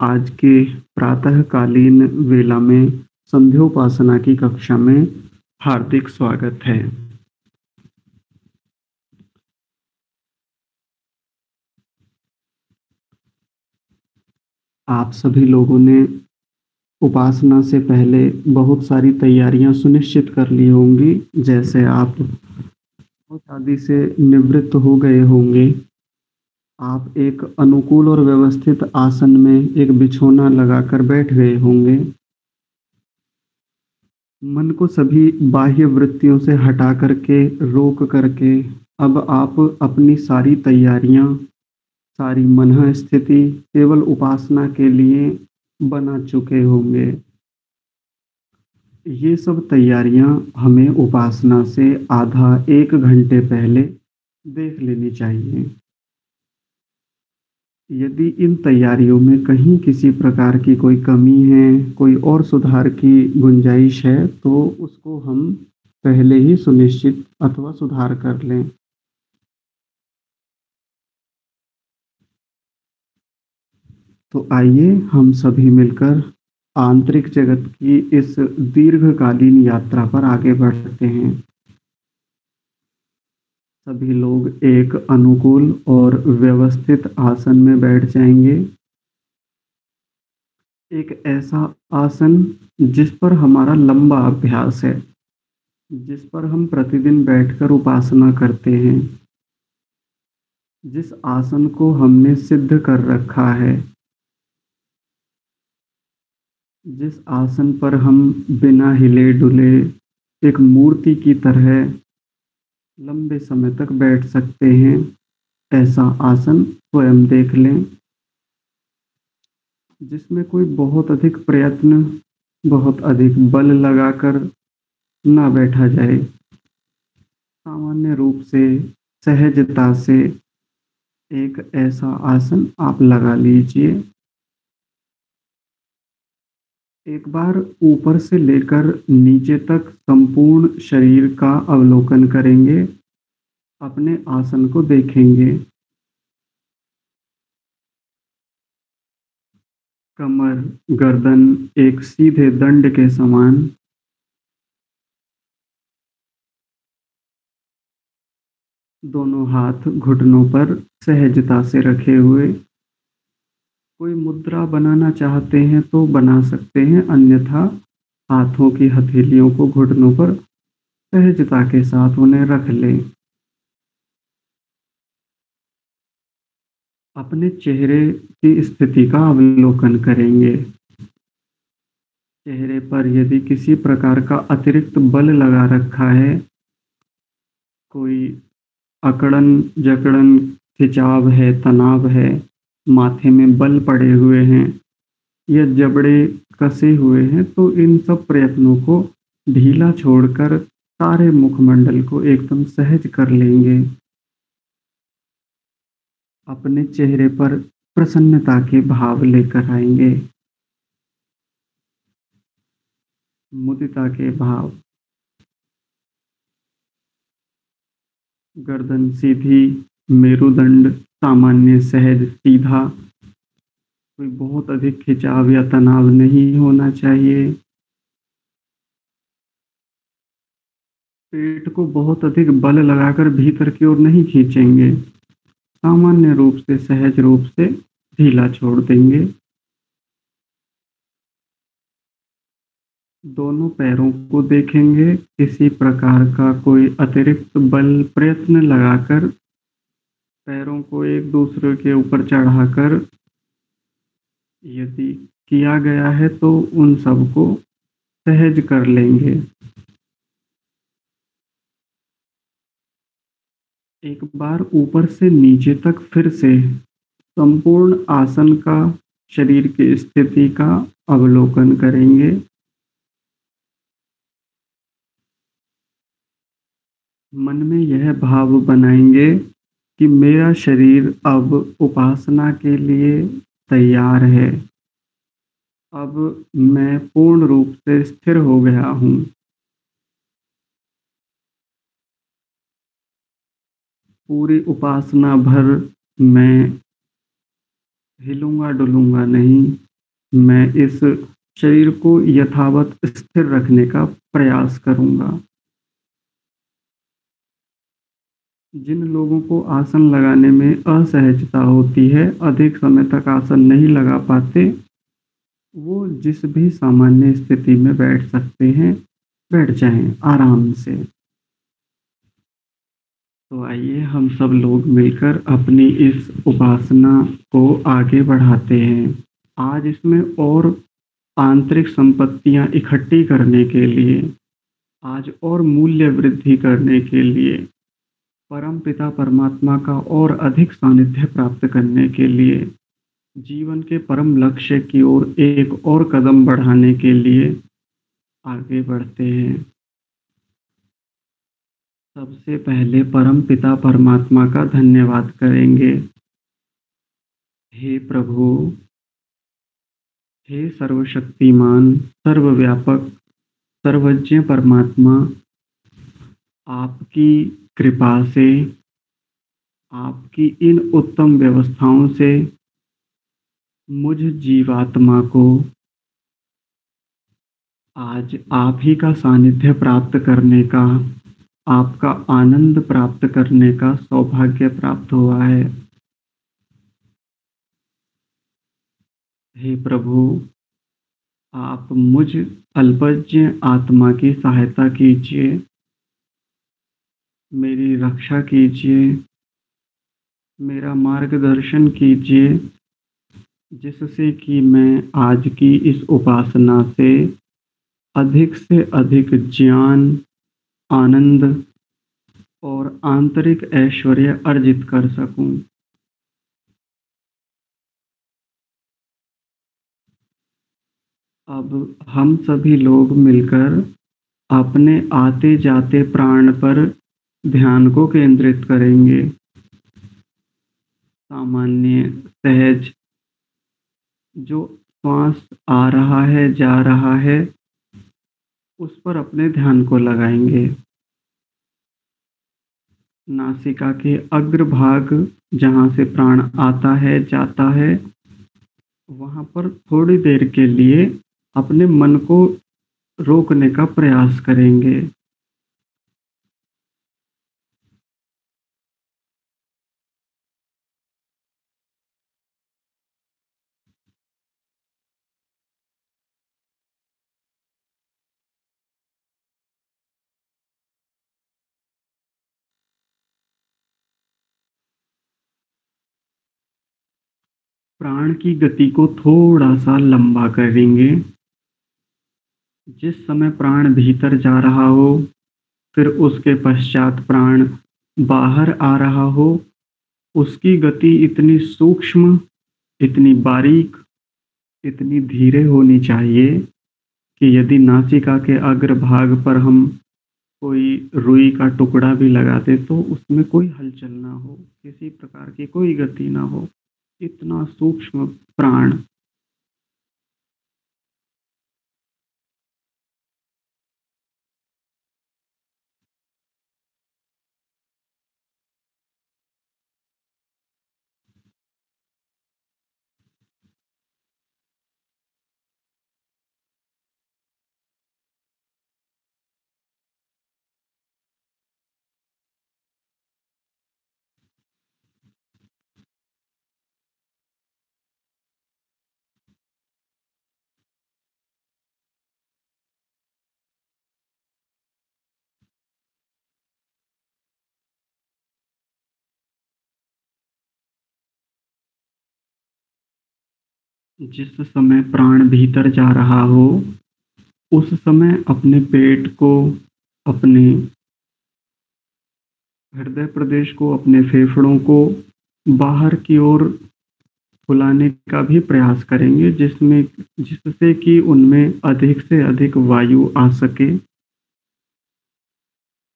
आज के प्रातःकालीन वेला में संध्योपासना की कक्षा में हार्दिक स्वागत है। आप सभी लोगों ने उपासना से पहले बहुत सारी तैयारियां सुनिश्चित कर ली होंगी, जैसे आप शादी से निवृत्त हो गए होंगे। आप एक अनुकूल और व्यवस्थित आसन में एक बिछौना लगाकर बैठ गए होंगे। मन को सभी बाह्य वृत्तियों से हटा करके, रोक करके अब आप अपनी सारी तैयारियां, सारी मनः स्थिति केवल उपासना के लिए बना चुके होंगे। ये सब तैयारियां हमें उपासना से आधा 1 घंटे पहले देख लेनी चाहिए। यदि इन तैयारियों में कहीं किसी प्रकार की कोई कमी है, कोई और सुधार की गुंजाइश है, तो उसको हम पहले ही सुनिश्चित अथवा सुधार कर लें। तो आइए हम सभी मिलकर आंतरिक जगत की इस दीर्घकालीन यात्रा पर आगे बढ़ते हैं। सभी लोग एक अनुकूल और व्यवस्थित आसन में बैठ जाएंगे। एक ऐसा आसन जिस पर हमारा लंबा अभ्यास है, जिस पर हम प्रतिदिन बैठकर उपासना करते हैं, जिस आसन को हमने सिद्ध कर रखा है, जिस आसन पर हम बिना हिले डुले एक मूर्ति की तरह लंबे समय तक बैठ सकते हैं, ऐसा आसन स्वयं देख लें, जिसमें कोई बहुत अधिक प्रयत्न, बहुत अधिक बल लगाकर ना बैठा जाए। सामान्य रूप से, सहजता से एक ऐसा आसन आप लगा लीजिए। एक बार ऊपर से लेकर नीचे तक संपूर्ण शरीर का अवलोकन करेंगे, अपने आसन को देखेंगे। कमर, गर्दन एक सीधे दंड के समान, दोनों हाथ घुटनों पर सहजता से रखे हुए। कोई मुद्रा बनाना चाहते हैं तो बना सकते हैं, अन्यथा हाथों की हथेलियों को घुटनों पर सहजता के साथ उन्हें रख लें। अपने चेहरे की स्थिति का अवलोकन करेंगे। चेहरे पर यदि किसी प्रकार का अतिरिक्त बल लगा रखा है, कोई अकड़न जकड़न, खिंचाव है, तनाव है, माथे में बल पड़े हुए हैं या जबड़े कसे हुए हैं, तो इन सब प्रयत्नों को ढीला छोड़कर सारे मुखमंडल को एकदम सहज कर लेंगे। अपने चेहरे पर प्रसन्नता के भाव लेकर आएंगे, मुदिता के भाव। गर्दन सीधी, मेरुदंड सामान्य सहज सीधा, कोई बहुत अधिक खिंचाव या तनाव नहीं होना चाहिए। पेट को बहुत अधिक बल लगाकर भीतर की ओर नहीं खींचेंगे, सामान्य रूप से सहज रूप से ढीला छोड़ देंगे। दोनों पैरों को देखेंगे, किसी प्रकार का कोई अतिरिक्त बल प्रयत्न लगाकर पैरों को एक दूसरे के ऊपर चढ़ाकर यदि किया गया है तो उन सबको सहज कर लेंगे। एक बार ऊपर से नीचे तक फिर से संपूर्ण आसन का, शरीर की स्थिति का अवलोकन करेंगे। मन में यह भाव बनाएंगे कि मेरा शरीर अब उपासना के लिए तैयार है। अब मैं पूर्ण रूप से स्थिर हो गया हूँ। पूरी उपासना भर मैं हिलूँगा डुलूँगा नहीं, मैं इस शरीर को यथावत स्थिर रखने का प्रयास करूँगा। जिन लोगों को आसन लगाने में असहजता होती है, अधिक समय तक आसन नहीं लगा पाते, वो जिस भी सामान्य स्थिति में बैठ सकते हैं, बैठ जाएँ आराम से। तो आइए हम सब लोग मिलकर अपनी इस उपासना को आगे बढ़ाते हैं। आज इसमें और आंतरिक संपत्तियाँ इकट्ठी करने के लिए, आज और मूल्य वृद्धि करने के लिए, परमपिता परमात्मा का और अधिक सानिध्य प्राप्त करने के लिए, जीवन के परम लक्ष्य की ओर एक और कदम बढ़ाने के लिए आगे बढ़ते हैं। सबसे पहले परमपिता परमात्मा का धन्यवाद करेंगे। हे प्रभु, हे सर्वशक्तिमान, सर्वव्यापक, सर्वज्ञ परमात्मा, आपकी कृपा से, आपकी इन उत्तम व्यवस्थाओं से मुझ जीवात्मा को आज आप ही का सानिध्य प्राप्त करने का, आपका आनंद प्राप्त करने का सौभाग्य प्राप्त हुआ है। हे प्रभु, आप मुझ अल्पज्ञ आत्मा की सहायता कीजिए, मेरी रक्षा कीजिए, मेरा मार्गदर्शन कीजिए, जिससे कि मैं आज की इस उपासना से अधिक ज्ञान, आनंद और आंतरिक ऐश्वर्य अर्जित कर सकूं। अब हम सभी लोग मिलकर अपने आते-जाते प्राण पर ध्यान को केंद्रित करेंगे। सामान्य, सहज, जो श्वास आ रहा है, जा रहा है, उस पर अपने ध्यान को लगाएंगे। नासिका के अग्रभाग जहाँ से प्राण आता है, जाता है, वहाँ पर थोड़ी देर के लिए अपने मन को रोकने का प्रयास करेंगे। प्राण की गति को थोड़ा-सा लंबा करेंगे। जिस समय प्राण भीतर जा रहा हो, फिर उसके पश्चात प्राण बाहर आ रहा हो, उसकी गति इतनी सूक्ष्म, इतनी बारीक, इतनी धीरे होनी चाहिए कि यदि नासिका के अग्रभाग पर हम कोई रुई का टुकड़ा भी लगा दें तो उसमें कोई हलचल ना हो, किसी प्रकार की कोई गति ना हो। इतना सूक्ष्म प्राण। जिस समय प्राण भीतर जा रहा हो, उस समय अपने पेट को, अपने हृदय प्रदेश को, अपने फेफड़ों को बाहर की ओर फुलाने का भी प्रयास करेंगे, जिससे कि उनमें अधिक से अधिक वायु आ सके।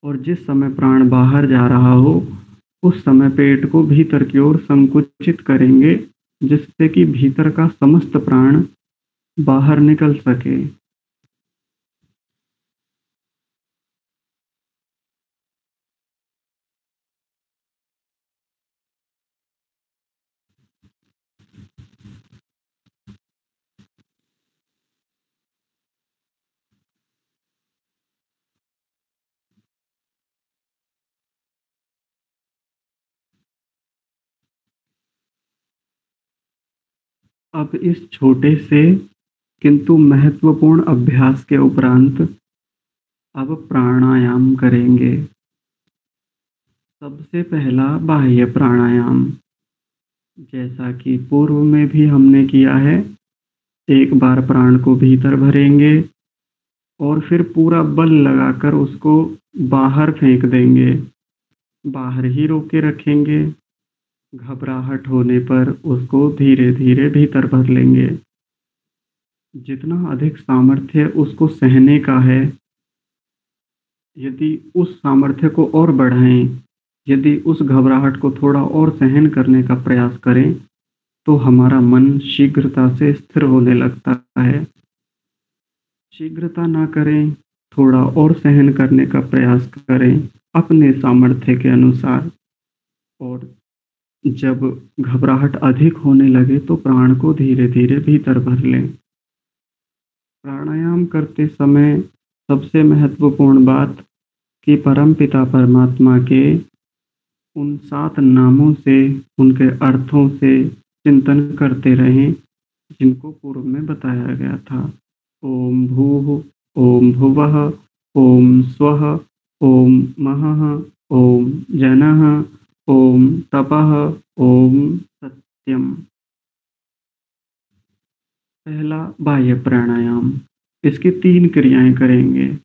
और जिस समय प्राण बाहर जा रहा हो, उस समय पेट को भीतर की ओर संकुचित करेंगे, जिससे कि भीतर का समस्त प्राण बाहर निकल सके। अब इस छोटे से किंतु महत्वपूर्ण अभ्यास के उपरांत अब प्राणायाम करेंगे। सबसे पहला बाह्य प्राणायाम, जैसा कि पूर्व में भी हमने किया है। एक बार प्राण को भीतर भरेंगे और फिर पूरा बल लगाकर उसको बाहर फेंक देंगे। बाहर ही रोक के रखेंगे। घबराहट होने पर उसको धीरे धीरे भीतर भर लेंगे। जितना अधिक सामर्थ्य उसको सहने का है, यदि उस सामर्थ्य को और बढ़ाएं, यदि उस घबराहट को थोड़ा और सहन करने का प्रयास करें, तो हमारा मन शीघ्रता से स्थिर होने लगता है। शीघ्रता ना करें, थोड़ा और सहन करने का प्रयास करें अपने सामर्थ्य के अनुसार। और जब घबराहट अधिक होने लगे तो प्राण को धीरे धीरे भीतर भर लें। प्राणायाम करते समय सबसे महत्वपूर्ण बात कि परमपिता परमात्मा के उन 7 नामों से, उनके अर्थों से चिंतन करते रहें, जिनको पूर्व में बताया गया था। ओम भूः, ओम भुवः, ओम स्वः, ओम महः, ओम जनः, ओम तपः, ओम सत्यम। पहला बाह्य प्राणायाम, इसकी 3 क्रियाएं करेंगे।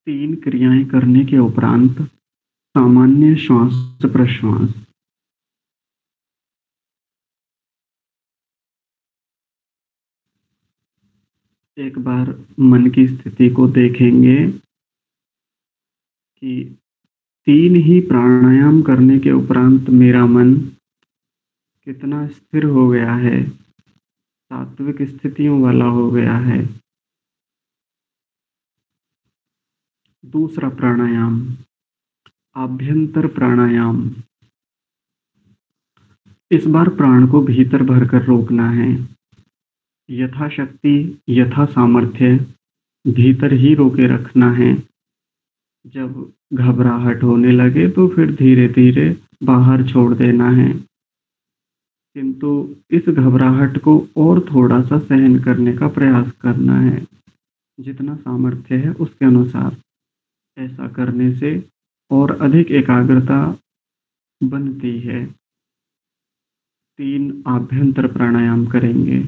तीन क्रियाएं करने के उपरांत सामान्य श्वास प्रश्वास। एक बार मन की स्थिति को देखेंगे कि 3 ही प्राणायाम करने के उपरांत मेरा मन कितना स्थिर हो गया है, सात्विक स्थितियों वाला हो गया है। दूसरा प्राणायाम, आभ्यंतर प्राणायाम। इस बार प्राण को भीतर भरकर रोकना है। यथाशक्ति, यथा सामर्थ्य भीतर ही रोके रखना है। जब घबराहट होने लगे तो फिर धीरे धीरे बाहर छोड़ देना है। किंतु इस घबराहट को और थोड़ा सा सहन करने का प्रयास करना है, जितना सामर्थ्य है उसके अनुसार। ऐसा करने से और अधिक एकाग्रता बनती है। 3 आभ्यंतर प्राणायाम करेंगे।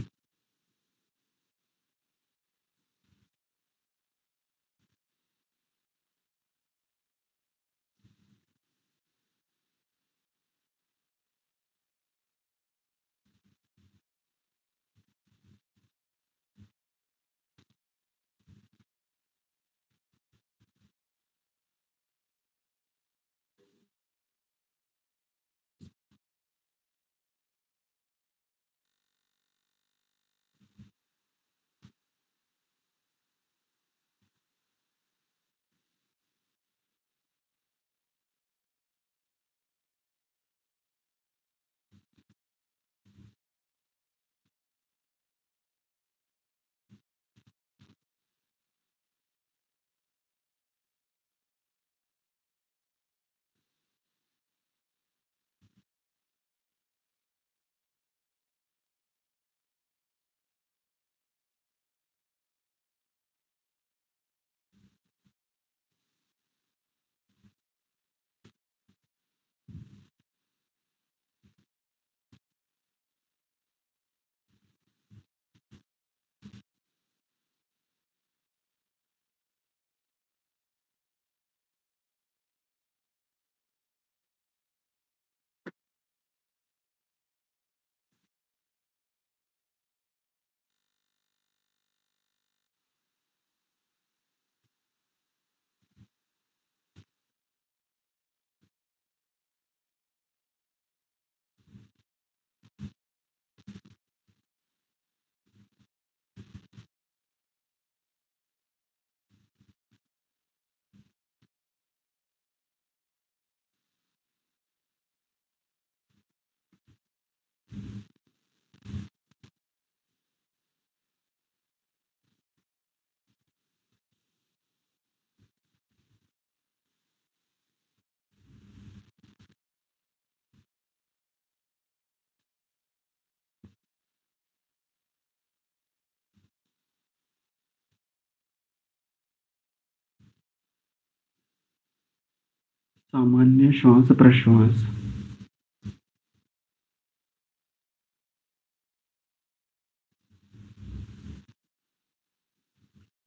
सामान्य श्वास प्रश्वास।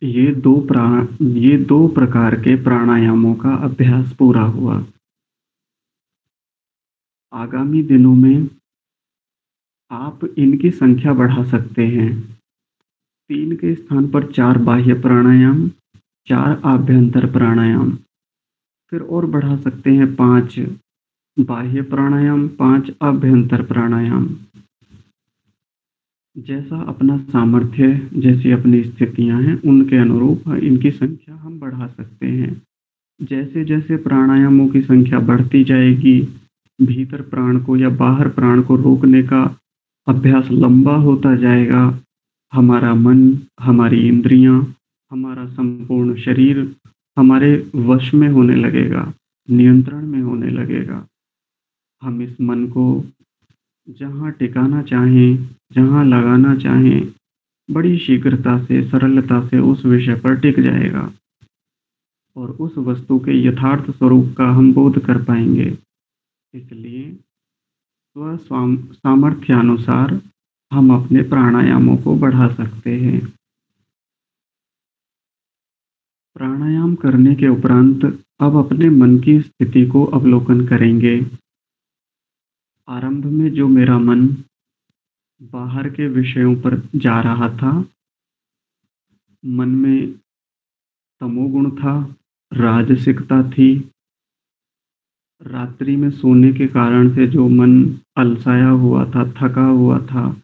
ये दो प्रकार के प्राणायामों का अभ्यास पूरा हुआ। आगामी दिनों में आप इनकी संख्या बढ़ा सकते हैं। 3 के स्थान पर 4 बाह्य प्राणायाम, 4 आभ्यंतर प्राणायाम, फिर और बढ़ा सकते हैं 5 बाह्य प्राणायाम, 5 आभ्यंतर प्राणायाम। जैसा अपना सामर्थ्य, जैसी अपनी स्थितियां हैं, उनके अनुरूप इनकी संख्या हम बढ़ा सकते हैं। जैसे जैसे प्राणायामों की संख्या बढ़ती जाएगी, भीतर प्राण को या बाहर प्राण को रोकने का अभ्यास लंबा होता जाएगा, हमारा मन, हमारी इंद्रियां, हमारा संपूर्ण शरीर हमारे वश में होने लगेगा, नियंत्रण में होने लगेगा। हम इस मन को जहाँ टिकाना चाहें, जहाँ लगाना चाहें, बड़ी शीघ्रता से, सरलता से उस विषय पर टिक जाएगा और उस वस्तु के यथार्थ स्वरूप का हम बोध कर पाएंगे। इसलिए सामर्थ्यानुसार हम अपने प्राणायामों को बढ़ा सकते हैं। प्राणायाम करने के उपरांत अब अपने मन की स्थिति को अवलोकन करेंगे। आरंभ में जो मेरा मन बाहर के विषयों पर जा रहा था, मन में तमोगुण था, राजसिकता थी। रात्रि में सोने के कारण से जो मन अलसाया हुआ था, थका हुआ था,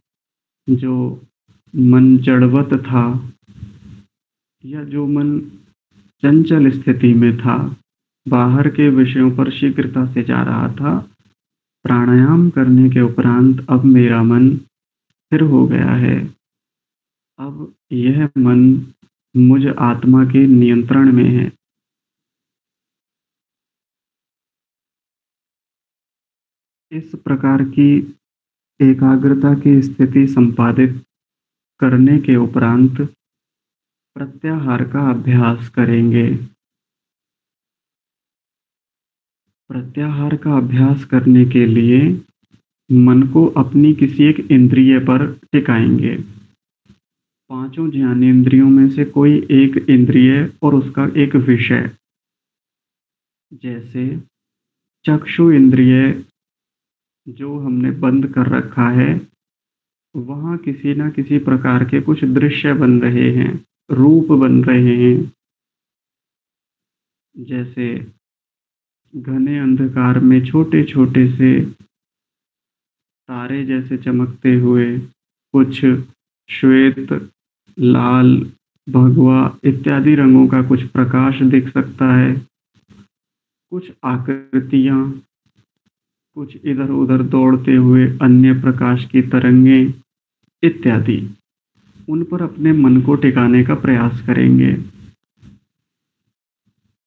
जो मन जड़वत था, या जो मन चंचल स्थिति में था, बाहर के विषयों पर शीघ्रता से जा रहा था, प्राणायाम करने के उपरांत अब मेरा मन स्थिर हो गया है। अब यह मन मुझ आत्मा के नियंत्रण में है। इस प्रकार की एकाग्रता की स्थिति संपादित करने के उपरांत प्रत्याहार का अभ्यास करेंगे। प्रत्याहार का अभ्यास करने के लिए मन को अपनी किसी एक इंद्रिय पर टिकाएंगे। 5 ज्ञानेंद्रियों में से कोई एक इंद्रिय और उसका एक विषय, जैसे चक्षु इंद्रिय जो हमने बंद कर रखा है, वहाँ किसी न किसी प्रकार के कुछ दृश्य बन रहे हैं, रूप बन रहे हैं। जैसे घने अंधकार में छोटे छोटे से तारे जैसे चमकते हुए कुछ श्वेत, लाल, भगवा इत्यादि रंगों का कुछ प्रकाश दिख सकता है। कुछ आकृतियाँ, कुछ इधर उधर दौड़ते हुए अन्य प्रकाश की तरंगें इत्यादि, उन पर अपने मन को टिकाने का प्रयास करेंगे।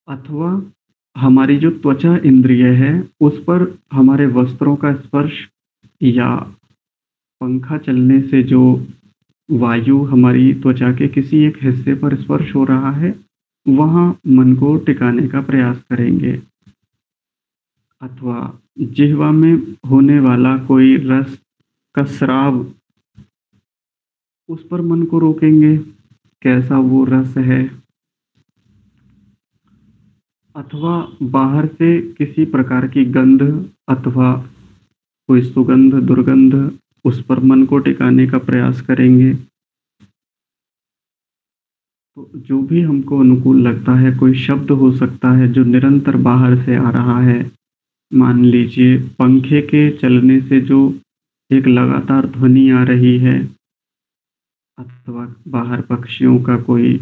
अथवा हमारी जो त्वचा इंद्रिय है, उस पर हमारे वस्त्रों का स्पर्श या पंखा चलने से जो वायु हमारी त्वचा के किसी एक हिस्से पर स्पर्श हो रहा है, वहाँ मन को टिकाने का प्रयास करेंगे। अथवा जिह्वा में होने वाला कोई रस का स्राव, उस पर मन को रोकेंगे, कैसा वो रस है। अथवा बाहर से किसी प्रकार की गंध अथवा कोई सुगंध, दुर्गंध, उस पर मन को टिकाने का प्रयास करेंगे। तो जो भी हमको अनुकूल लगता है, कोई शब्द हो सकता है जो निरंतर बाहर से आ रहा है। मान लीजिए पंखे के चलने से जो एक लगातार ध्वनि आ रही है, अथवा बाहर पक्षियों का कोई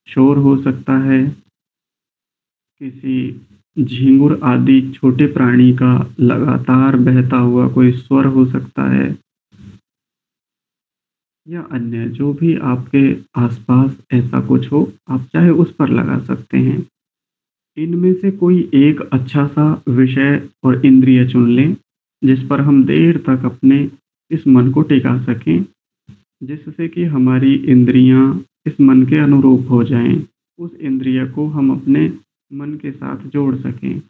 शोर हो सकता है, किसी झींगुर आदि छोटे प्राणी का लगातार बहता हुआ कोई स्वर हो सकता है, या अन्य जो भी आपके आसपास ऐसा कुछ हो, आप चाहे उस पर लगा सकते हैं। इनमें से कोई एक अच्छा सा विषय और इंद्रिय चुन लें, जिस पर हम देर तक अपने इस मन को टिका सकें, जिससे कि हमारी इंद्रियां इस मन के अनुरूप हो जाएं, उस इंद्रिय को हम अपने मन के साथ जोड़ सकें।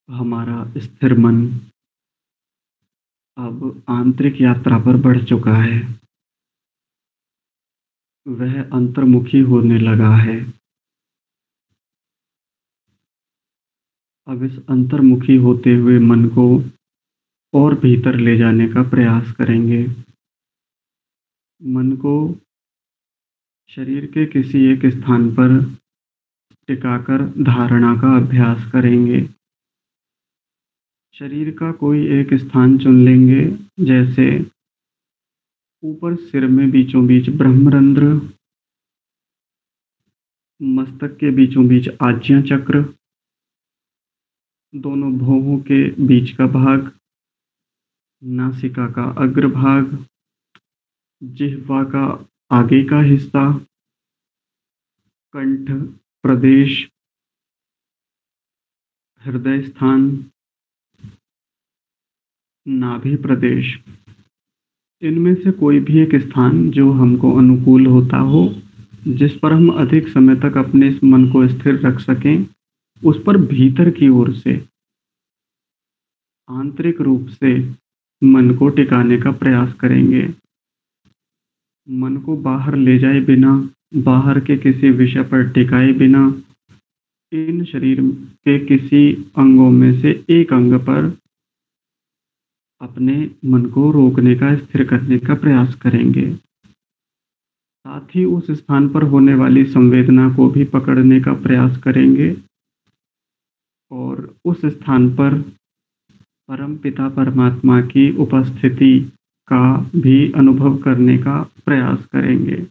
हमारा स्थिर मन अब आंतरिक यात्रा पर बढ़ चुका है। वह अंतर्मुखी होने लगा है। अब इस अंतर्मुखी होते हुए मन को और भीतर ले जाने का प्रयास करेंगे। मन को शरीर के किसी एक स्थान पर टिकाकर धारणा का अभ्यास करेंगे। शरीर का कोई एक स्थान चुन लेंगे, जैसे ऊपर सिर में बीचों बीच ब्रह्मरंध्र, मस्तक के बीचों बीच आज्ञा चक्र, दोनों भौहों के बीच का भाग, नासिका का अग्रभाग, जिह्वा का आगे का हिस्सा, कंठ प्रदेश, हृदय स्थान, नाभि प्रदेश। इनमें से कोई भी एक स्थान जो हमको अनुकूल होता हो, जिस पर हम अधिक समय तक अपने इस मन को स्थिर रख सकें, उस पर भीतर की ओर से आंतरिक रूप से मन को टिकाने का प्रयास करेंगे। मन को बाहर ले जाए बिना, बाहर के किसी विषय पर टिकाए बिना, इन शरीर के किसी अंगों में से एक अंग पर अपने मन को रोकने का, स्थिर करने का प्रयास करेंगे। साथ ही उस स्थान पर होने वाली संवेदना को भी पकड़ने का प्रयास करेंगे और उस स्थान पर परमपिता परमात्मा की उपस्थिति का भी अनुभव करने का प्रयास करेंगे।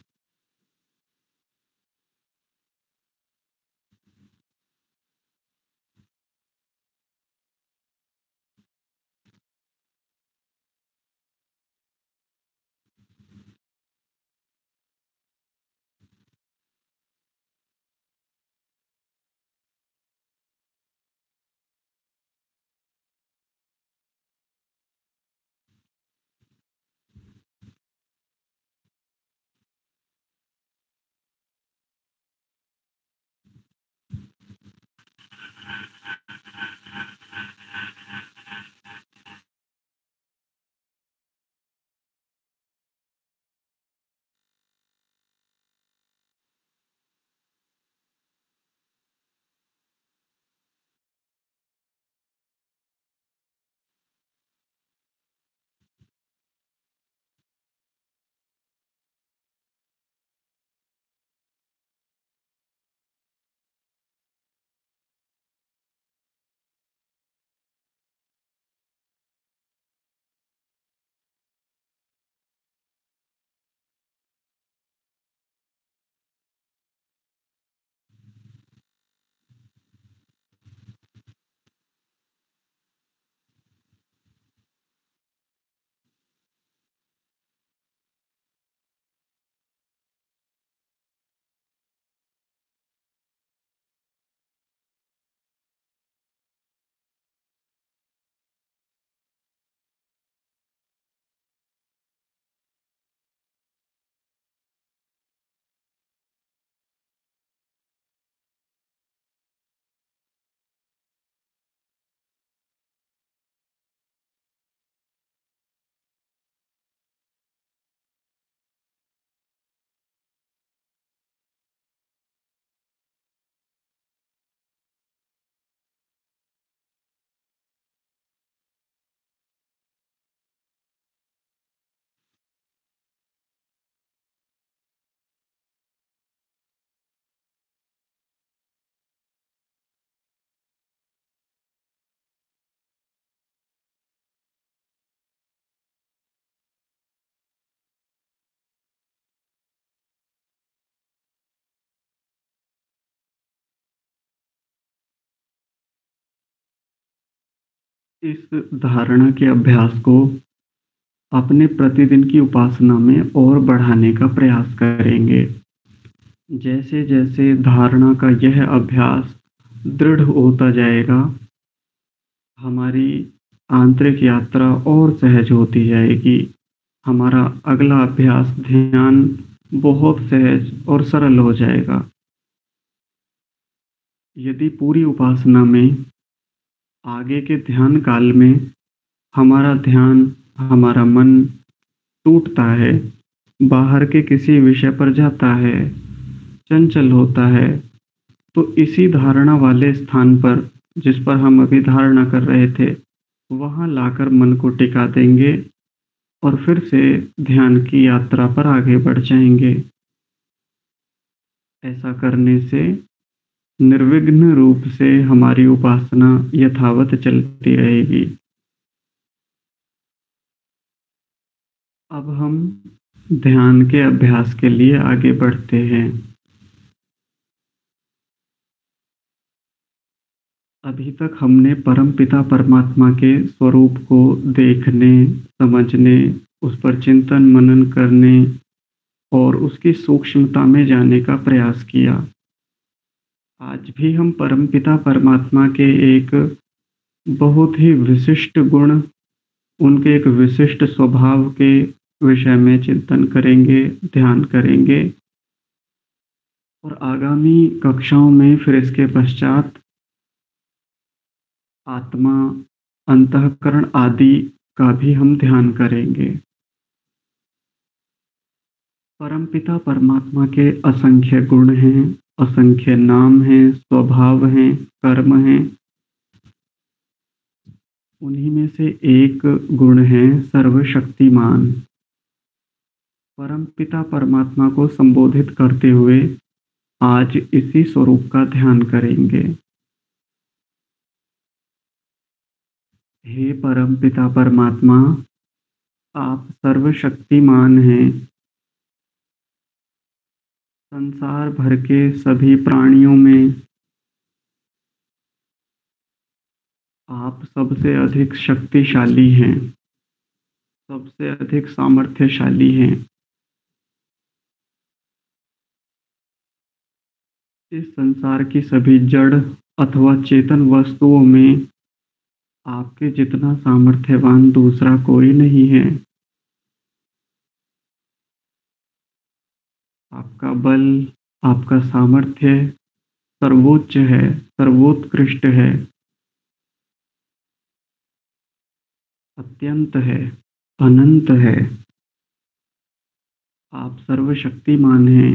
इस धारणा के अभ्यास को अपने प्रतिदिन की उपासना में और बढ़ाने का प्रयास करेंगे। जैसे जैसे धारणा का यह अभ्यास दृढ़ होता जाएगा, हमारी आंतरिक यात्रा और सहज होती जाएगी। हमारा अगला अभ्यास ध्यान बहुत सहज और सरल हो जाएगा। यदि पूरी उपासना में आगे के ध्यान काल में हमारा ध्यान, हमारा मन टूटता है, बाहर के किसी विषय पर जाता है, चंचल होता है, तो इसी धारणा वाले स्थान पर, जिस पर हम अभी धारणा कर रहे थे, वहाँ लाकर मन को टिका देंगे और फिर से ध्यान की यात्रा पर आगे बढ़ जाएंगे। ऐसा करने से निर्विघ्न रूप से हमारी उपासना यथावत चलती रहेगी। अब हम ध्यान के अभ्यास के लिए आगे बढ़ते हैं। अभी तक हमने परमपिता परमात्मा के स्वरूप को देखने, समझने, उस पर चिंतन मनन करने और उसकी सूक्ष्मता में जाने का प्रयास किया। आज भी हम परमपिता परमात्मा के एक बहुत ही विशिष्ट गुण, उनके एक विशिष्ट स्वभाव के विषय में चिंतन करेंगे, ध्यान करेंगे और आगामी कक्षाओं में फिर इसके पश्चात आत्मा, अंतःकरण आदि का भी हम ध्यान करेंगे। परमपिता परमात्मा के असंख्य गुण हैं, असंख्य नाम हैं, स्वभाव हैं, कर्म हैं। उन्हीं में से एक गुण है सर्वशक्तिमान। परमपिता परमात्मा को संबोधित करते हुए आज इसी स्वरूप का ध्यान करेंगे। हे परमपिता परमात्मा, आप सर्वशक्तिमान हैं। संसार भर के सभी प्राणियों में आप सबसे अधिक शक्तिशाली हैं, सबसे अधिक सामर्थ्यशाली हैं। इस संसार की सभी जड़ अथवा चेतन वस्तुओं में आपके जितना सामर्थ्यवान दूसरा कोई नहीं है। आपका बल, आपका सामर्थ्य सर्वोच्च है, सर्वोत्कृष्ट है, अत्यंत है, अनंत है। आप सर्वशक्तिमान हैं।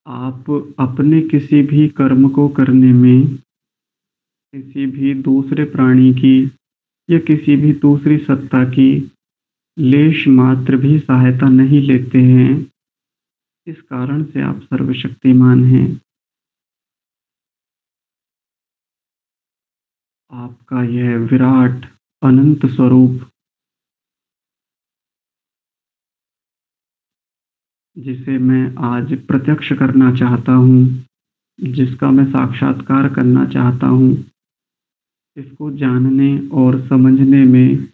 आप अपने किसी भी कर्म को करने में किसी भी दूसरे प्राणी की या किसी भी दूसरी सत्ता की लेश मात्र भी सहायता नहीं लेते हैं। इस कारण से आप सर्वशक्तिमान हैं। आपका यह विराट अनंत स्वरूप, जिसे मैं आज प्रत्यक्ष करना चाहता हूँ, जिसका मैं साक्षात्कार करना चाहता हूँ, इसको जानने और समझने में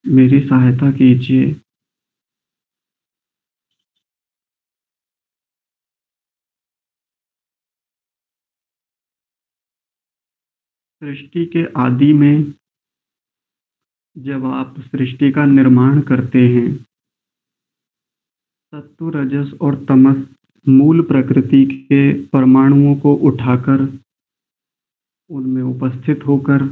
मेरी सहायता कीजिए। सृष्टि के आदि में जब आप सृष्टि का निर्माण करते हैं, सत्व, रजस और तमस मूल प्रकृति के परमाणुओं को उठाकर उनमें उपस्थित होकर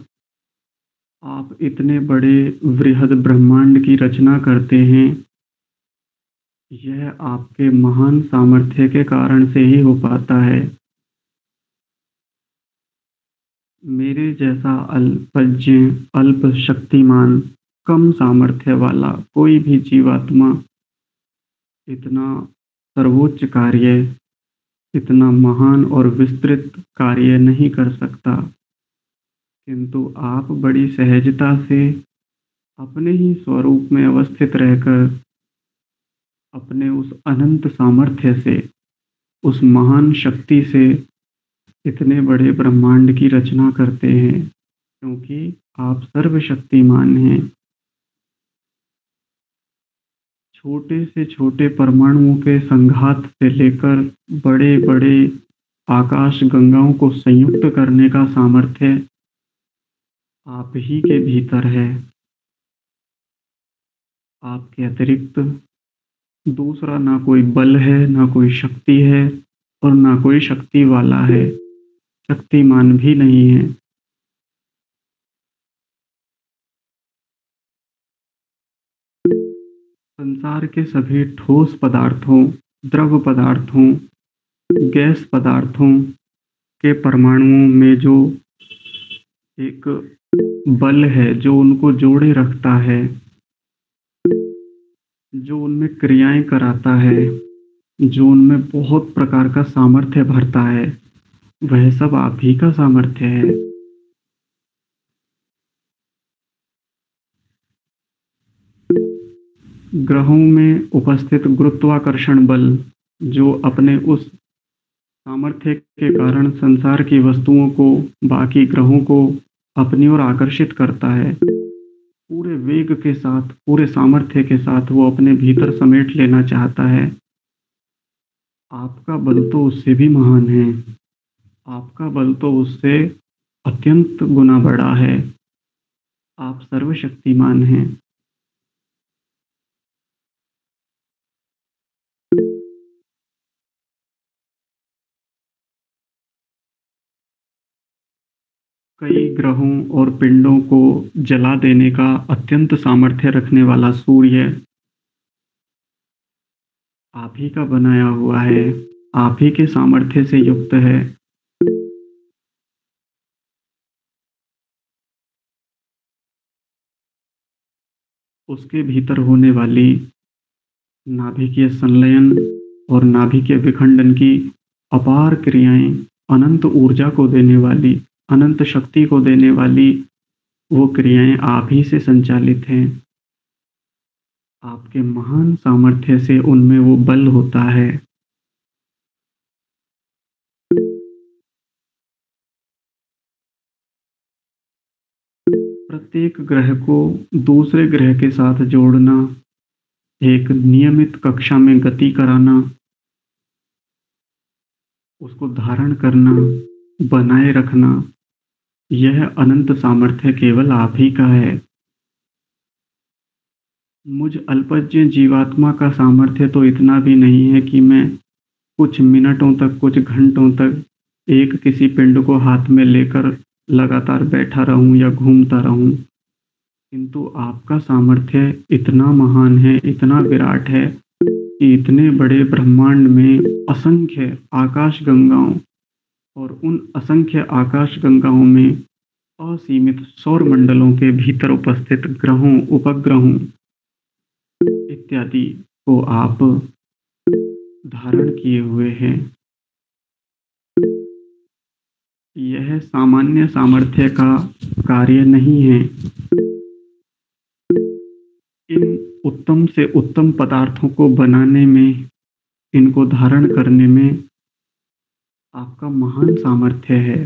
आप इतने बड़े वृहद ब्रह्मांड की रचना करते हैं। यह आपके महान सामर्थ्य के कारण से ही हो पाता है। मेरे जैसा अल्पज्ञ, अल्प शक्तिमान, कम सामर्थ्य वाला कोई भी जीवात्मा इतना सर्वोच्च कार्य, इतना महान और विस्तृत कार्य नहीं कर सकता। किंतु आप बड़ी सहजता से अपने ही स्वरूप में अवस्थित रहकर अपने उस अनंत सामर्थ्य से, उस महान शक्ति से इतने बड़े ब्रह्मांड की रचना करते हैं, क्योंकि आप सर्वशक्तिमान हैं। छोटे से छोटे परमाणुओं के संघात से लेकर बड़े बड़े आकाश गंगाओं को संयुक्त करने का सामर्थ्य आप ही के भीतर है। आपके अतिरिक्त दूसरा ना कोई बल है, ना कोई शक्ति है और ना कोई शक्ति वाला है। शक्तिमान भी नहीं हैं। संसार के सभी ठोस पदार्थों, द्रव पदार्थों, गैस पदार्थों के परमाणुओं में जो एक बल है, जो उनको जोड़े रखता है, जो उनमें क्रियाएं कराता है, जो उनमें बहुत प्रकार का सामर्थ्य भरता है, वह सब आप ही का सामर्थ्य है। ग्रहों में उपस्थित गुरुत्वाकर्षण बल, जो अपने उस सामर्थ्य के कारण संसार की वस्तुओं को, बाकी ग्रहों को अपनी ओर आकर्षित करता है, पूरे वेग के साथ, पूरे सामर्थ्य के साथ वो अपने भीतर समेट लेना चाहता है। आपका बल तो उससे भी महान है। आपका बल तो उससे अत्यंत गुना बड़ा है। आप सर्वशक्तिमान हैं। कई ग्रहों और पिंडों को जला देने का अत्यंत सामर्थ्य रखने वाला सूर्य आप ही का बनाया हुआ है, आप ही के सामर्थ्य से युक्त है। उसके भीतर होने वाली नाभिकीय संलयन और नाभिकीय विखंडन की अपार क्रियाएं, अनंत ऊर्जा को देने वाली, अनंत शक्ति को देने वाली वो क्रियाएं आप ही से संचालित हैं। आपके महान सामर्थ्य से उनमें वो बल होता है। प्रत्येक ग्रह को दूसरे ग्रह के साथ जोड़ना, एक नियमित कक्षा में गति कराना, उसको धारण करना, बनाए रखना, यह अनंत सामर्थ्य केवल आप ही का है। मुझ अल्पज्ञ जीवात्मा का सामर्थ्य तो इतना भी नहीं है कि मैं कुछ मिनटों तक, कुछ घंटों तक एक किसी पिंड को हाथ में लेकर लगातार बैठा रहूं या घूमता रहूं। किंतु आपका सामर्थ्य इतना महान है, इतना विराट है कि इतने बड़े ब्रह्मांड में असंख्य आकाश गंगाओं और उन असंख्य आकाश गंगाओं में असीमित सौर मंडलों के भीतर उपस्थित ग्रहों, उपग्रहों इत्यादि को आप धारण किए हुए हैं। यह सामान्य सामर्थ्य का कार्य नहीं है। इन उत्तम से उत्तम पदार्थों को बनाने में, इनको धारण करने में आपका महान सामर्थ्य है।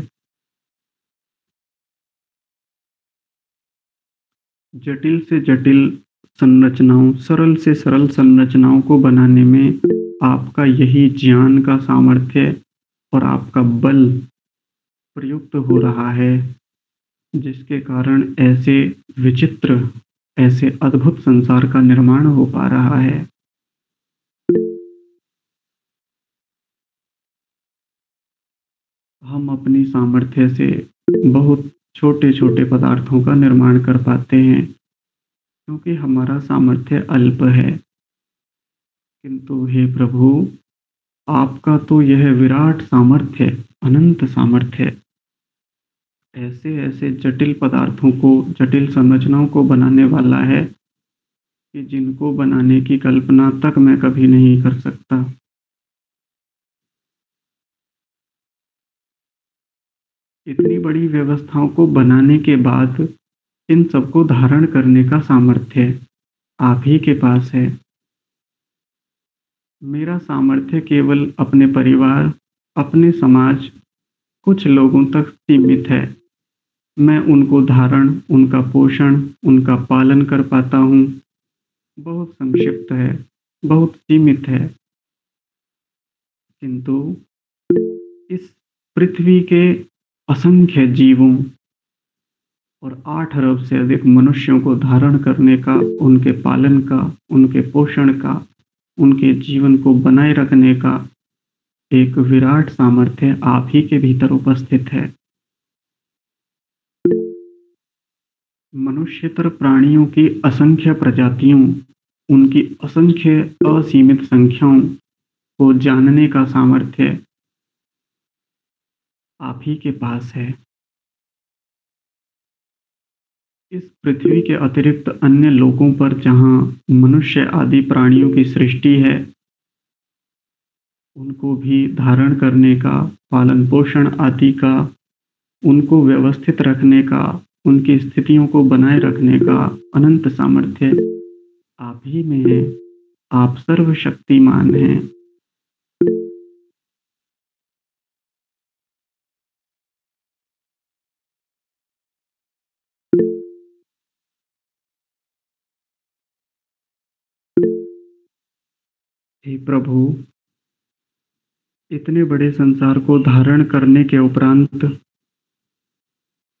जटिल से जटिल संरचनाओं, सरल से सरल संरचनाओं को बनाने में आपका यही ज्ञान का सामर्थ्य और आपका बल प्रयुक्त हो रहा है, जिसके कारण ऐसे विचित्र, ऐसे अद्भुत संसार का निर्माण हो पा रहा है। हम अपनी सामर्थ्य से बहुत छोटे छोटे पदार्थों का निर्माण कर पाते हैं, क्योंकि हमारा सामर्थ्य अल्प है। किंतु हे प्रभु, आपका तो यह विराट सामर्थ्य, अनंत सामर्थ्य ऐसे ऐसे जटिल पदार्थों को, जटिल संरचनाओं को बनाने वाला है कि जिनको बनाने की कल्पना तक मैं कभी नहीं कर सकता। इतनी बड़ी व्यवस्थाओं को बनाने के बाद इन सबको धारण करने का सामर्थ्य आप ही के पास है। मेरा सामर्थ्य केवल अपने परिवार, अपने समाज, कुछ लोगों तक सीमित है। मैं उनको धारण, उनका पोषण, उनका पालन कर पाता हूँ। बहुत संक्षिप्त है, बहुत सीमित है। किंतु इस पृथ्वी के असंख्य जीवों और 8 अरब से अधिक मनुष्यों को धारण करने का, उनके पालन का, उनके पोषण का, उनके जीवन को बनाए रखने का एक विराट सामर्थ्य आप ही के भीतर उपस्थित है। मनुष्यतर प्राणियों की असंख्य प्रजातियों, उनकी असंख्य असीमित संख्याओं को जानने का सामर्थ्य आप ही के पास है। इस पृथ्वी के अतिरिक्त अन्य लोकों पर जहाँ मनुष्य आदि प्राणियों की सृष्टि है, उनको भी धारण करने का, पालन पोषण आदि का, उनको व्यवस्थित रखने का, उनकी स्थितियों को बनाए रखने का अनंत सामर्थ्य आप ही में है। आप सर्वशक्तिमान हैं। हे प्रभु, इतने बड़े संसार को धारण करने के उपरांत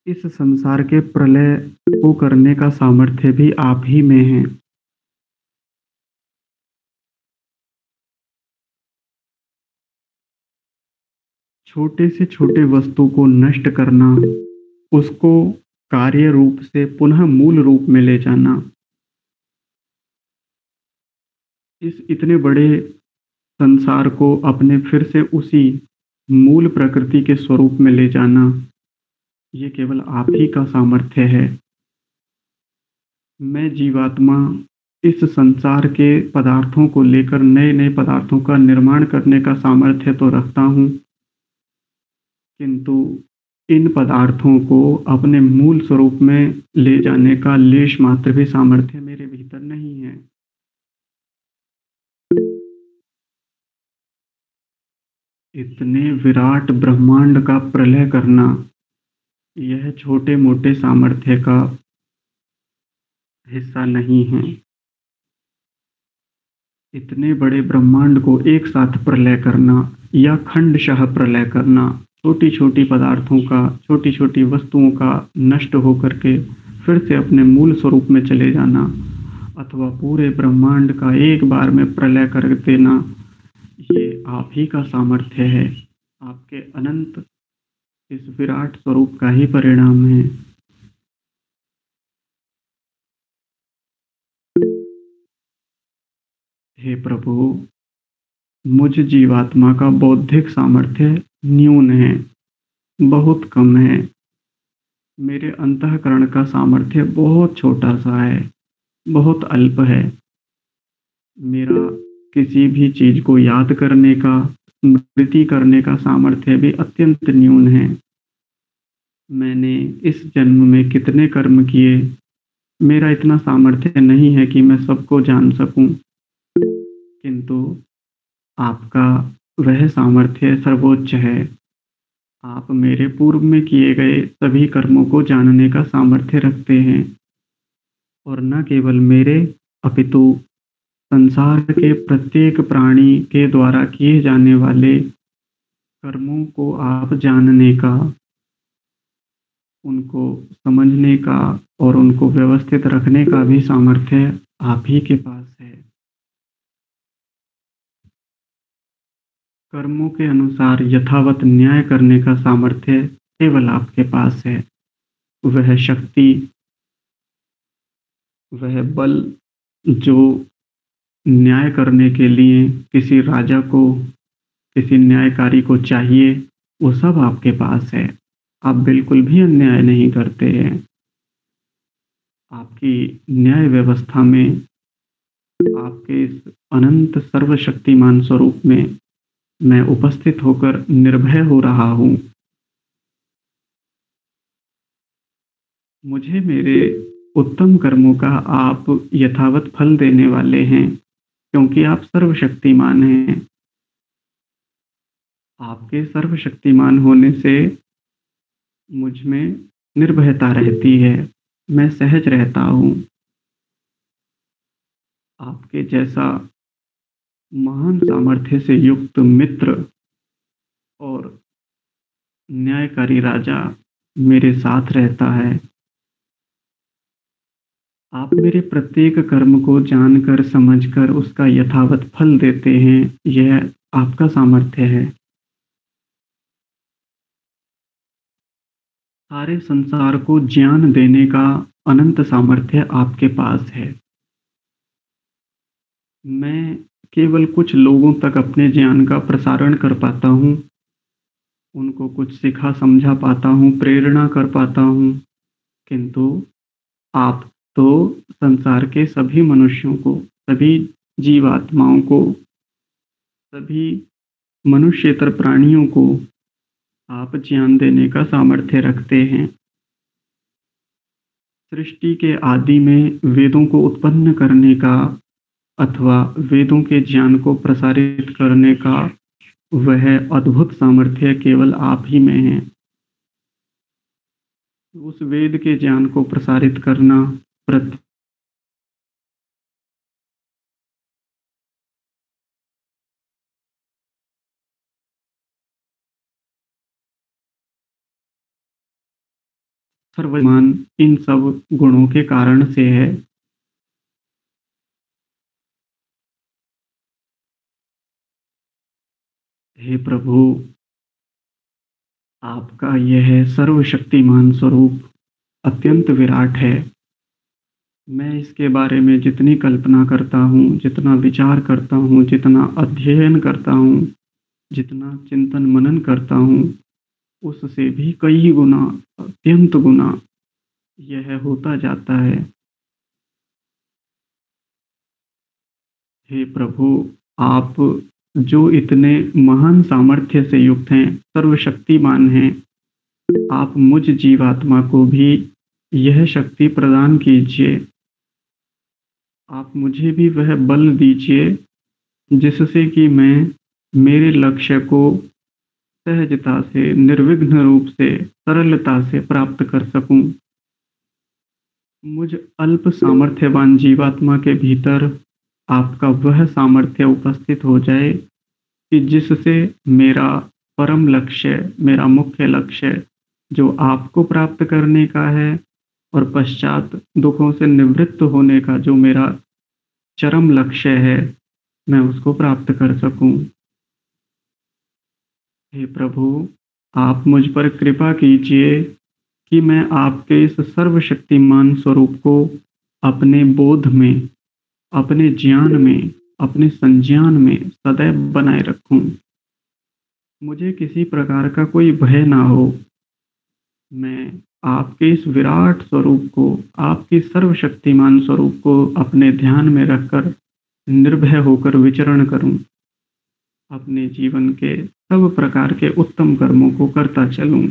इस संसार के प्रलय को करने का सामर्थ्य भी आप ही में है। छोटे से छोटे वस्तु को नष्ट करना, उसको कार्य रूप से पुनः मूल रूप में ले जाना, इस इतने बड़े संसार को अपने फिर से उसी मूल प्रकृति के स्वरूप में ले जाना, ये केवल आप ही का सामर्थ्य है। मैं जीवात्मा इस संसार के पदार्थों को लेकर नए नए पदार्थों का निर्माण करने का सामर्थ्य तो रखता हूँ, किंतु इन पदार्थों को अपने मूल स्वरूप में ले जाने का लेश मात्र भी सामर्थ्य मेरे भीतर नहीं है। इतने विराट ब्रह्मांड का प्रलय करना, यह छोटे मोटे सामर्थ्य का हिस्सा नहीं है। इतने बड़े ब्रह्मांड को एक साथ प्रलय करना या खंडशः प्रलय करना, छोटी छोटी पदार्थों का, छोटी छोटी वस्तुओं का नष्ट होकर के फिर से अपने मूल स्वरूप में चले जाना, अथवा पूरे ब्रह्मांड का एक बार में प्रलय कर देना, ये आप ही का सामर्थ्य है। आपके अनंत इस विराट स्वरूप का ही परिणाम है। हे प्रभु, मुझ जीवात्मा का बौद्धिक सामर्थ्य न्यून है, बहुत कम है। मेरे अंतःकरण का सामर्थ्य बहुत छोटा सा है, बहुत अल्प है। मेरा किसी भी चीज को याद करने का, स्मृति करने का सामर्थ्य भी अत्यंत न्यून है। मैंने इस जन्म में कितने कर्म किए, मेरा इतना सामर्थ्य नहीं है कि मैं सबको जान सकूं, किंतु आपका वह सामर्थ्य सर्वोच्च है। आप मेरे पूर्व में किए गए सभी कर्मों को जानने का सामर्थ्य रखते हैं, और न केवल मेरे, अपितु संसार के प्रत्येक प्राणी के द्वारा किए जाने वाले कर्मों को आप जानने का, उनको समझने का और उनको व्यवस्थित रखने का भी सामर्थ्य आप ही के पास है। कर्मों के अनुसार यथावत न्याय करने का सामर्थ्य केवल आपके पास है। वह शक्ति, वह बल जो न्याय करने के लिए किसी राजा को, किसी न्यायकारी को चाहिए, वो सब आपके पास है। आप बिल्कुल भी अन्याय नहीं करते हैं। आपकी न्याय व्यवस्था में, आपके इस अनंत सर्वशक्तिमान स्वरूप में मैं उपस्थित होकर निर्भय हो रहा हूँ। मुझे मेरे उत्तम कर्मों का आप यथावत फल देने वाले हैं, क्योंकि आप सर्वशक्तिमान हैं। आपके सर्वशक्तिमान होने से मुझ में निर्भयता रहती है, मैं सहज रहता हूँ। आपके जैसा महान सामर्थ्य से युक्त मित्र और न्यायकारी राजा मेरे साथ रहता है। आप मेरे प्रत्येक कर्म को जानकर, समझकर उसका यथावत फल देते हैं, यह आपका सामर्थ्य है। सारे संसार को ज्ञान देने का अनंत सामर्थ्य आपके पास है। मैं केवल कुछ लोगों तक अपने ज्ञान का प्रसारण कर पाता हूँ, उनको कुछ सिखा समझा पाता हूँ, प्रेरणा कर पाता हूँ, किंतु आप तो संसार के सभी मनुष्यों को, सभी जीवात्माओं को, सभी मनुष्येतर प्राणियों को आप ज्ञान देने का सामर्थ्य रखते हैं। सृष्टि के आदि में वेदों को उत्पन्न करने का अथवा वेदों के ज्ञान को प्रसारित करने का वह अद्भुत सामर्थ्य केवल आप ही में है। उस वेद के ज्ञान को प्रसारित करना प्रति सर्वमान इन सब गुणों के कारण से है। हे प्रभु, आपका यह सर्वशक्तिमान स्वरूप अत्यंत विराट है। मैं इसके बारे में जितनी कल्पना करता हूँ, जितना विचार करता हूँ, जितना अध्ययन करता हूँ, जितना चिंतन मनन करता हूँ, उससे भी कई गुना, अत्यंत गुना यह होता जाता है। हे प्रभु, आप जो इतने महान सामर्थ्य से युक्त हैं, सर्वशक्तिमान हैं, आप मुझ जीवात्मा को भी यह शक्ति प्रदान कीजिए। आप मुझे भी वह बल दीजिए जिससे कि मैं मेरे लक्ष्य को सहजता से, निर्विघ्न रूप से, सरलता से प्राप्त कर सकूं। मुझ अल्प सामर्थ्यवान जीवात्मा के भीतर आपका वह सामर्थ्य उपस्थित हो जाए कि जिससे मेरा परम लक्ष्य, मेरा मुख्य लक्ष्य जो आपको प्राप्त करने का है और पश्चात दुखों से निवृत्त होने का जो मेरा चरम लक्ष्य है, मैं उसको प्राप्त कर सकूं। हे प्रभु, आप मुझ पर कृपा कीजिए कि मैं आपके इस सर्वशक्तिमान स्वरूप को अपने बोध में, अपने ज्ञान में, अपने संज्ञान में सदैव बनाए रखूं। मुझे किसी प्रकार का कोई भय ना हो। मैं आपके इस विराट स्वरूप को, आपके सर्वशक्तिमान स्वरूप को अपने ध्यान में रखकर निर्भय होकर विचरण करूं। अपने जीवन के सब प्रकार के उत्तम कर्मों को करता चलूं।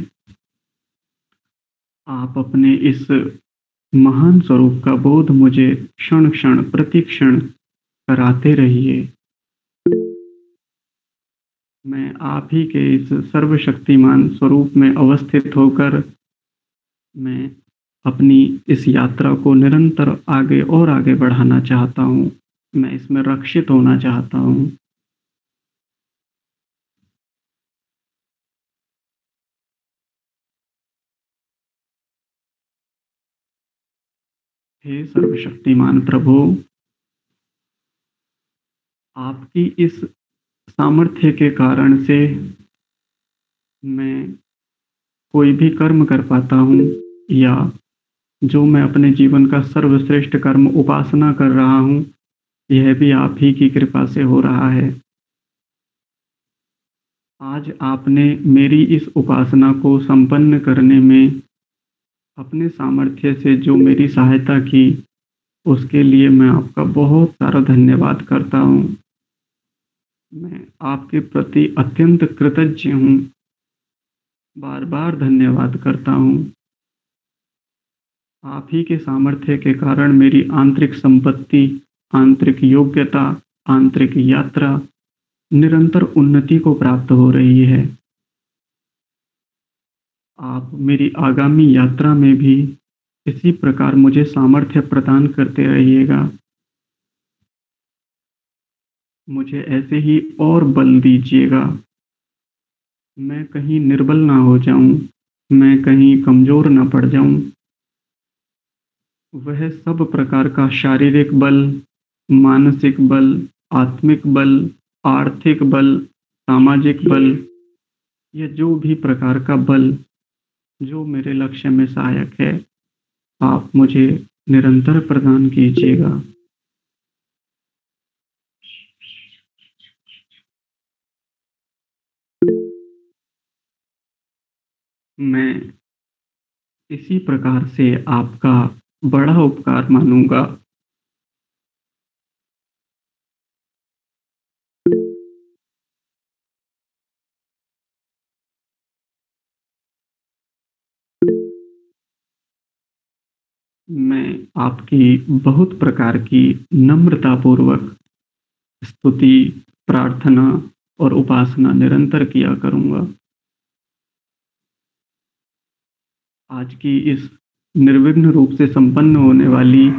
आप अपने इस महान स्वरूप का बोध मुझे क्षण क्षण प्रति क्षण कराते रहिए। मैं आप ही के इस सर्वशक्तिमान स्वरूप में अवस्थित होकर मैं अपनी इस यात्रा को निरंतर आगे और आगे बढ़ाना चाहता हूँ। मैं इसमें रक्षित होना चाहता हूँ। हे सर्वशक्तिमान प्रभु, आपकी इस सामर्थ्य के कारण से मैं कोई भी कर्म कर पाता हूँ, या जो मैं अपने जीवन का सर्वश्रेष्ठ कर्म उपासना कर रहा हूँ, यह भी आप ही की कृपा से हो रहा है। आज आपने मेरी इस उपासना को संपन्न करने में अपने सामर्थ्य से जो मेरी सहायता की, उसके लिए मैं आपका बहुत सारा धन्यवाद करता हूँ। मैं आपके प्रति अत्यंत कृतज्ञ हूँ। बार बार धन्यवाद करता हूँ। आप ही के सामर्थ्य के कारण मेरी आंतरिक संपत्ति, आंतरिक योग्यता, आंतरिक यात्रा निरंतर उन्नति को प्राप्त हो रही है। आप मेरी आगामी यात्रा में भी इसी प्रकार मुझे सामर्थ्य प्रदान करते रहिएगा। मुझे ऐसे ही और बल दीजिएगा। मैं कहीं निर्बल ना हो जाऊं, मैं कहीं कमजोर ना पड़ जाऊं। वह सब प्रकार का शारीरिक बल, मानसिक बल, आत्मिक बल, आर्थिक बल, सामाजिक बल, या जो भी प्रकार का बल जो मेरे लक्ष्य में सहायक है, आप मुझे निरंतर प्रदान कीजिएगा। मैं इसी प्रकार से आपका बड़ा उपकार मानूँगा। मैं आपकी बहुत प्रकार की नम्रतापूर्वक स्तुति, प्रार्थना और उपासना निरंतर किया करूँगा। आज की इस निर्विघ्न रूप से संपन्न होने वाली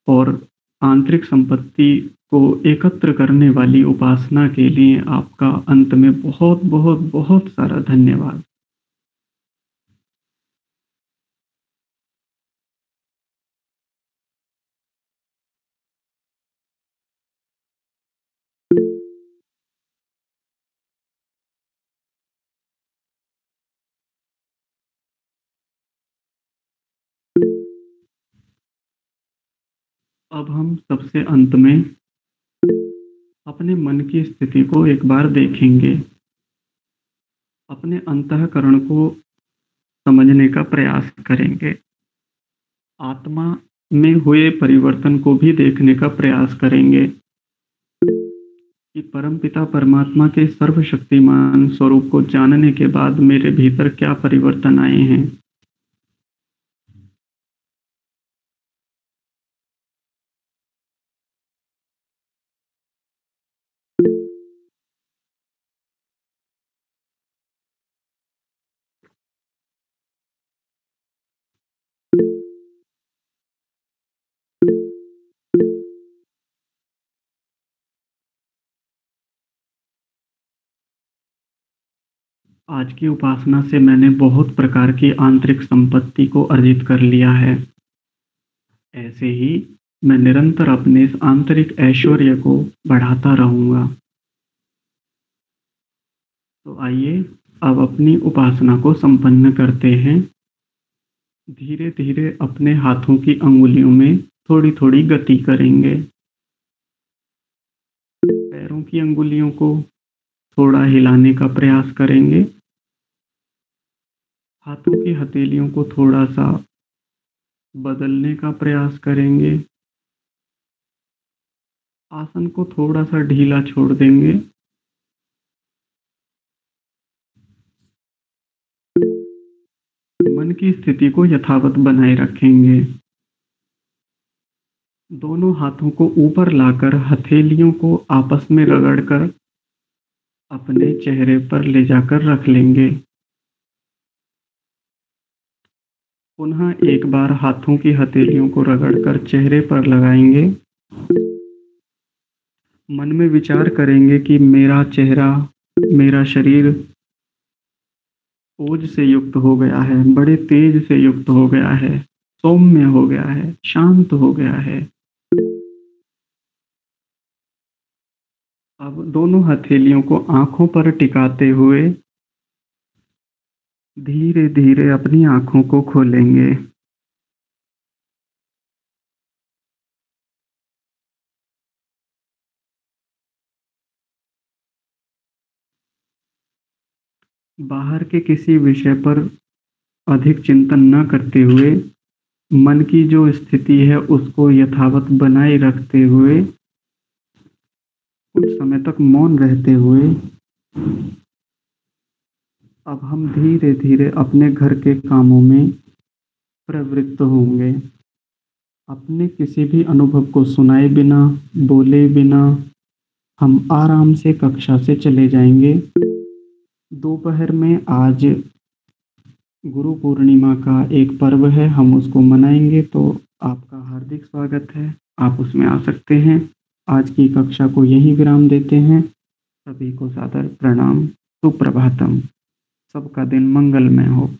और आंतरिक संपत्ति को एकत्र करने वाली उपासना के लिए आपका अंत में बहुत, बहुत, बहुत सारा धन्यवाद। अब हम सबसे अंत में अपने मन की स्थिति को एक बार देखेंगे। अपने अंतःकरण को समझने का प्रयास करेंगे। आत्मा में हुए परिवर्तन को भी देखने का प्रयास करेंगे कि परमपिता परमात्मा के सर्वशक्तिमान स्वरूप को जानने के बाद मेरे भीतर क्या परिवर्तन आए हैं। आज की उपासना से मैंने बहुत प्रकार की आंतरिक संपत्ति को अर्जित कर लिया है। ऐसे ही मैं निरंतर अपने इस आंतरिक ऐश्वर्य को बढ़ाता रहूँगा। तो आइए अब अपनी उपासना को संपन्न करते हैं। धीरे-धीरे अपने हाथों की अंगुलियों में थोड़ी-थोड़ी गति करेंगे। पैरों की अंगुलियों को थोड़ा हिलाने का प्रयास करेंगे। हाथों की हथेलियों को थोड़ा-सा बदलने का प्रयास करेंगे। आसन को थोड़ा-सा ढीला छोड़ देंगे। मन की स्थिति को यथावत बनाए रखेंगे। दोनों हाथों को ऊपर लाकर हथेलियों को आपस में रगड़कर अपने चेहरे पर ले जाकर रख लेंगे। पुनः एक बार हाथों की हथेलियों को रगड़कर चेहरे पर लगाएंगे। मन में विचार करेंगे कि मेरा चेहरा, मेरा शरीर ओज से युक्त हो गया है, बड़े तेज से युक्त हो गया है, सौम्य हो गया है, शांत हो गया है। अब दोनों हथेलियों को आँखों पर टिकाते हुए धीरे-धीरे अपनी आँखों को खोलेंगे। बाहर के किसी विषय पर अधिक चिंतन न करते हुए मन की जो स्थिति है उसको यथावत बनाए रखते हुए कुछ समय तक मौन रहते हुए अब हम धीरे-धीरे अपने घर के कामों में प्रवृत्त होंगे। अपने किसी भी अनुभव को सुनाए बिना, बोले बिना हम आराम से कक्षा से चले जाएंगे। दोपहर में आज गुरु पूर्णिमा का एक पर्व है, हम उसको मनाएंगे, तो आपका हार्दिक स्वागत है। आप उसमें आ सकते हैं। आज की कक्षा को यहीं विराम देते हैं। सभी को सादर प्रणाम। सुप्रभातम। सबका दिन मंगलमय हो।